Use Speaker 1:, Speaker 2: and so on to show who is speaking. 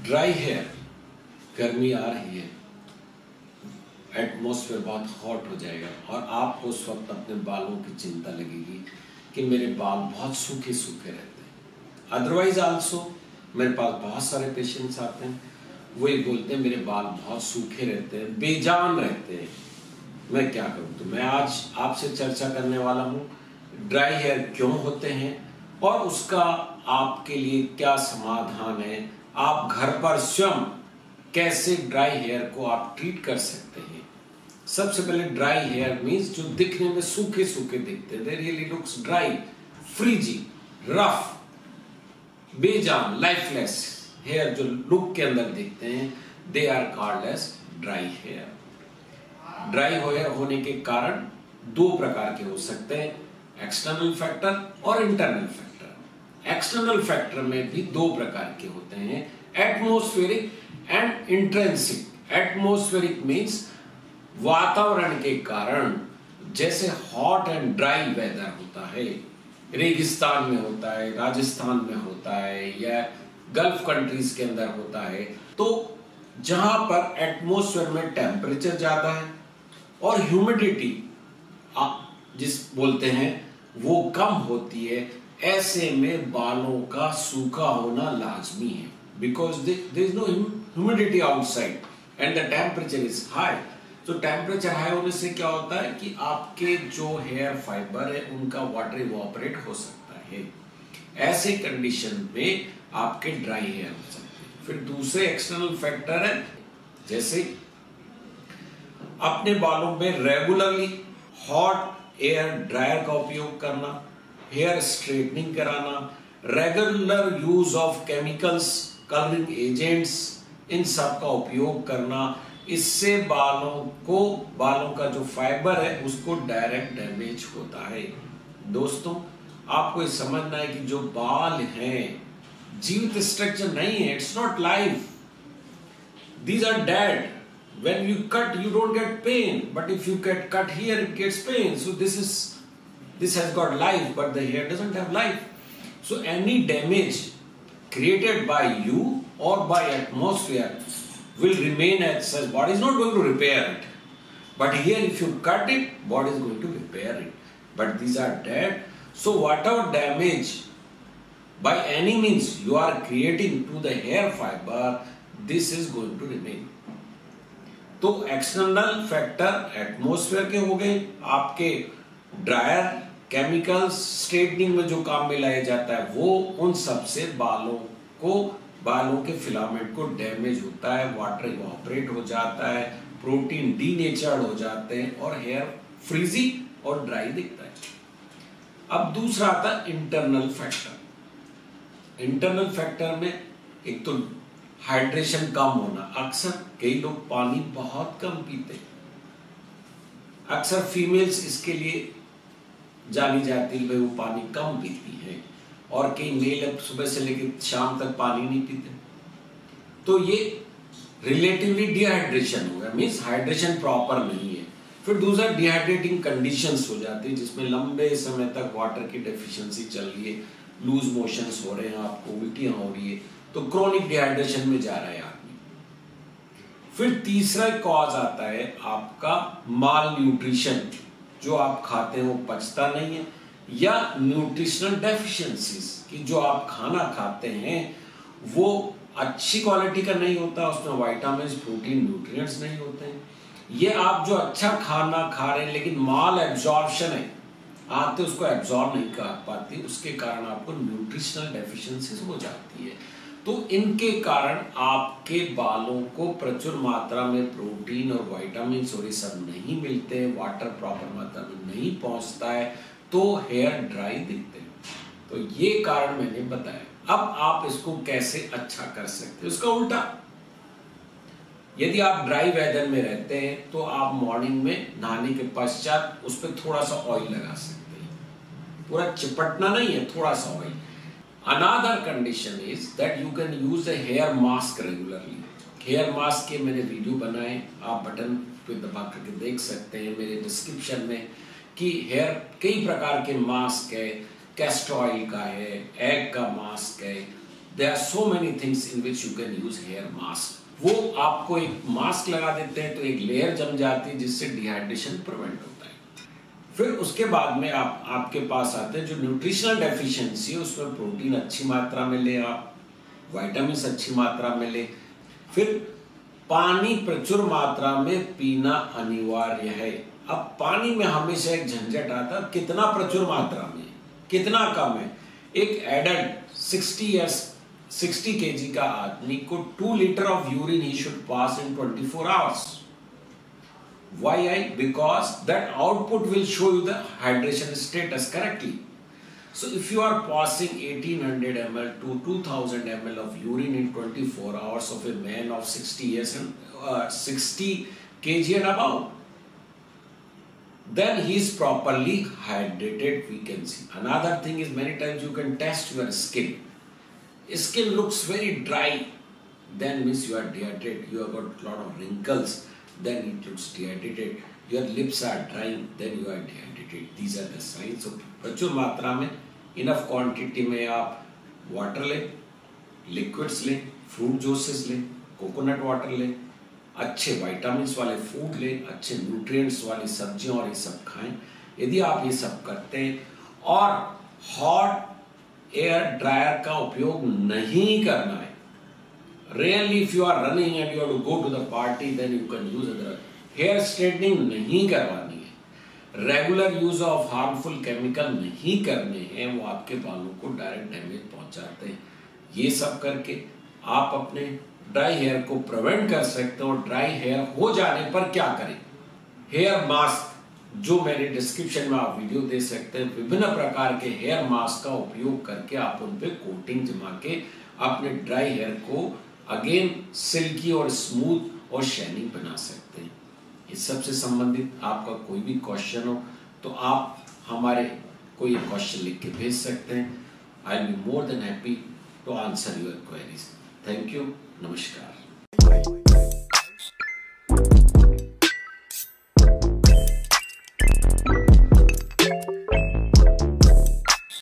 Speaker 1: Dry hair, गर्मी आ रही है, एटमॉस्फेयर बहुत हॉट हो जाएगा और आपको उस वक्त अपने बालों की चिंता लगेगी कि मेरे बाल बहुत सूखे सूखे रहते हैं। अदरवाइज आल्सो मेरे पास बहुत सारे पेशेंट्स आते हैं, वो ये बोलते हैं मेरे बाल बहुत सूखे रहते हैं, बेजान रहते हैं, मैं क्या करूं। तो मैं आज आपसे चर्चा करने वाला हूँ ड्राई हेयर क्यों होते हैं और उसका आपके लिए क्या समाधान है। आप घर पर स्वयं कैसे ड्राई हेयर को आप ट्रीट कर सकते हैं। सबसे पहले ड्राई हेयर मीन्स जो दिखने में सूखे सूखे दिखते हैं, they really looks dry, frizzy, rough, बेजान, लाइफलेस हेयर जो लुक के अंदर दिखते हैं, they are called as dry hair. Dry hair होने के कारण दो प्रकार के हो सकते हैं, एक्सटर्नल फैक्टर और इंटरनल फैक्टर। एक्सटर्नल फैक्टर में भी दो प्रकार के होते हैं, atmospheric and intrinsic. Atmospheric means वातावरण के कारण, जैसे हॉट एंड ड्राई वेदर होता है, रेगिस्तान में होता है, राजस्थान में होता है या गल्फ कंट्रीज के अंदर होता है, तो जहां पर एटमॉस्फेयर में टेम्परेचर ज्यादा है और ह्यूमिडिटी जिस बोलते हैं वो कम होती है, ऐसे में बालों का सूखा होना लाजमी है, because there is no humidity outside and the temperature is high. तो टेम्परेचर हाई होने से क्या होता है कि आपके जो हेयर फाइबर है उनका वाटर इवोपरेट हो सकता है, ऐसे कंडीशन में आपके ड्राई हेयर हो सकते हैं। फिर दूसरे एक्सटर्नल फैक्टर है, जैसे अपने बालों में रेगुलरली हॉट एयर ड्रायर का उपयोग करना, हेयर स्ट्रेटनिंग कराना, regular use of chemicals, colouring agents, इन सब का उपयोग करना, इससे बालों का जो फाइबर है उसको डायरेक्ट डैमेज होता है। दोस्तों, आपको ये समझना है कि जो बाल हैं जीवित स्ट्रक्चर नहीं है, it's not life, these are dead. When you cut, you don't get pain, but if you get cut here, it gets pain. So this has got life, but the hair doesn't have life. So any damage created by you or by atmosphere will remain as such. Body is not going to repair it. But here, if you cut it, body is going to repair it. But these are dead. So whatever damage by any means you are creating to the hair fiber, this is going to remain. तो external factor atmosphere के हो गए, आपके dryer, chemicals, straightening में जो काम में लाया जाता है वो उन सब से बालों के फिलामेंट को डैमेज होता है, वाटर इवोपरेट हो जाता है, प्रोटीन डीनेचर्ड हो जाते हैं और हेयर फ्रीजी और ड्राई दिखता है। अब दूसरा आता है इंटरनल फैक्टर। इंटरनल फैक्टर में एक तो हाइड्रेशन कम होना, अक्सर कई लोग पानी बहुत कम पीते हैं, अक्सर फीमेल्स इसके लिए जानी जाती है, वो पानी कम पीती है, और कई मेल सुबह से लेकर शाम तक पानी नहीं पीते, तो ये रिलेटिवली डिहाइड्रेशन हो गया, मीन्स हाइड्रेशन प्रॉपर नहीं है। फिर दूसरा डिहाइड्रेटिंग कंडीशंस हो जाती है, जिसमें लंबे समय तक वाटर की डेफिशिएंसी चल रही है, लूज मोशंस हो रहे हैं, आपको उल्टियां हो रही है, तो क्रोनिक डिहाइड्रेशन में जा रहा है आदमी। फिर तीसरा कॉज आता है आपका माल न्यूट्रिशन, जो आप खाते हैं वो पचता नहीं है, या न्यूट्रिशनल डेफिशिएंसीज कि जो आप खाना खाते हैं वो अच्छी क्वालिटी का नहीं होता, उसमें विटामिन, प्रोटीन, न्यूट्रिएंट्स नहीं होते हैं। ये आप जो अच्छा खाना खा रहे हैं लेकिन माल एब्जॉर्प्शन है, आते उसको एब्जॉर्ब नहीं कर पाती, उसके कारण आपको न्यूट्रिशनल डेफिशिएंसीज हो जाती है। तो इनके कारण आपके बालों को प्रचुर मात्रा में प्रोटीन और विटामिन और ये सब नहीं मिलते हैं, वाटर प्रॉपर मात्रा में नहीं पहुंचता है, तो हेयर ड्राई दिखते हैं। तो ये कारण मैंने बताया। अब आप इसको कैसे अच्छा कर सकते हैं, उसका उल्टा, यदि आप ड्राई वेदर में रहते हैं तो आप मॉर्निंग में नहाने के पश्चात उस पर थोड़ा सा ऑयल लगा सकते हैं, पूरा चिपटना नहीं है, थोड़ा सा oil. Another condition is that you can use a hair mask regularly. Hair mask के मैंने वीडियो बनाए, आप बटन पे दबा करके देख सकते हैं मेरे डिस्क्रिप्शन में, कि हेयर कई प्रकार के मास्क है, कैस्टर ऑयल का है, एग का मास्क है, there are so many things in which you can use hair mask. वो आपको एक मास्क लगा देते हैं तो एक लेयर जम जाती है जिससे डिहाइड्रेशन प्रिवेंट होता है। फिर उसके बाद में आपके पास आते हैं जो न्यूट्रिशनल डेफिशिएंसी है, उसमें प्रोटीन अच्छी मात्रा में ले, आप विटामिन अच्छी मात्रा में ले। फिर पानी प्रचुर मात्रा में पीना अनिवार्य है। अब पानी में हमेशा एक झंझट आता है, कितना प्रचुर मात्रा में, कितना कम है। एक एडल्ट 60 kg का आदमी को 2 litre of urine he should pass in 24 hours. Why? Because that output will show you the hydration status correctly. So if you are passing 1800 ml to 2000 ml of urine in 24 hours of a man of 60 years and 60 kg and above, then he is properly hydrated, we can see. Another thing is, many times you can test your skin. Skin looks very dry, then means you are dehydrated. You have got a lot of wrinkles, then it looks dehydrated. Your lips are drying, then you are dehydrated. These are the signs. So प्रचुर मात्रा में, enough quantity में आप water लें, liquids लें, fruit juices लें, coconut water लें, अच्छे विटामिन्स वाले फूड लें, अच्छे न्यूट्रिएंट्स वाली सब्जियां और ये सब खाएं। यदि आप ये सब करते हैं और हॉट एयर ड्रायर का उपयोग नहीं करना है, really if you are running and you have to go to the party, then you can use other. Hair straightening नहीं करवानी है, regular use of harmful chemical नहीं करने हैं, वो आपके बालों को डायरेक्ट डैमेज पहुंचाते हैं। ये सब करके आप अपने ड्राई हेयर को प्रिवेंट कर सकते हो। ड्राई हेयर हो जाने पर क्या करें? हेयर मास्क, जो मैंने डिस्क्रिप्शन में आप वीडियो दे सकते हैं, विभिन्न प्रकार के हेयर मास्क का उपयोग करके आप उन पे कोटिंग जमा के अपने ड्राई हेयर को अगेन सिल्की और स्मूथ और शाइनिंग बना सकते हैं। इस सब से संबंधित आपका कोई भी क्वेश्चन हो तो आप हमारे को ये क्वेश्चन लिख के भेज सकते हैं। I will be more than happy to answer your queries. Thank you. नमस्कार।